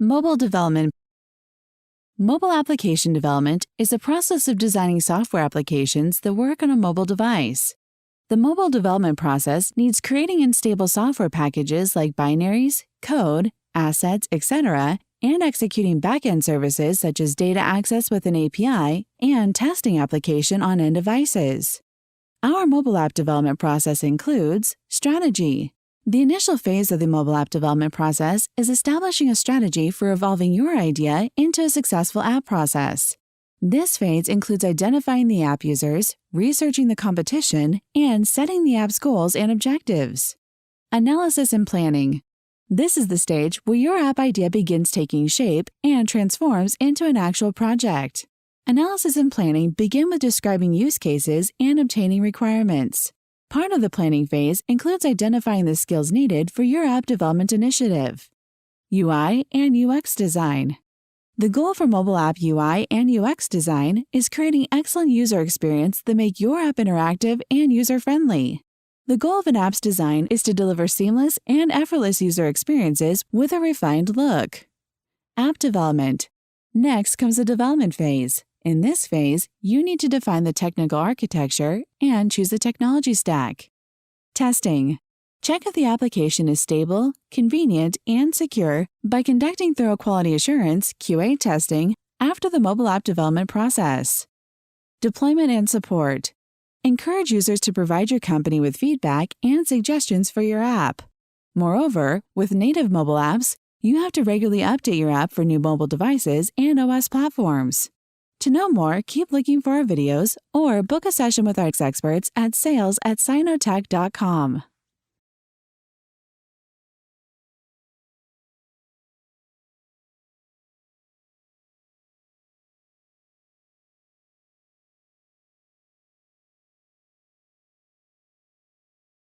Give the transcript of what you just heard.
Mobile development. Mobile application development is the process of designing software applications that work on a mobile device. The mobile development process needs creating unstable software packages like binaries, code, assets, etc., and executing backend services such as data access with an API and testing application on end devices. Our mobile app development process includes strategy. The initial phase of the mobile app development process is establishing a strategy for evolving your idea into a successful app process. This phase includes identifying the app users, researching the competition, and setting the app's goals and objectives. Analysis and planning. This is the stage where your app idea begins taking shape and transforms into an actual project. Analysis and planning begin with describing use cases and obtaining requirements. Part of the planning phase includes identifying the skills needed for your app development initiative. UI and UX design. The goal for mobile app UI and UX design is creating excellent user experience that make your app interactive and user-friendly. The goal of an app's design is to deliver seamless and effortless user experiences with a refined look. App development. Next comes the development phase. In this phase, you need to define the technical architecture and choose the technology stack. Testing. Check if the application is stable, convenient, and secure by conducting thorough quality assurance (QA) testing after the mobile app development process. Deployment and support. Encourage users to provide your company with feedback and suggestions for your app. Moreover, with native mobile apps, you have to regularly update your app for new mobile devices and OS platforms. To know more, keep looking for our videos or book a session with our experts at sales@sinotech.com.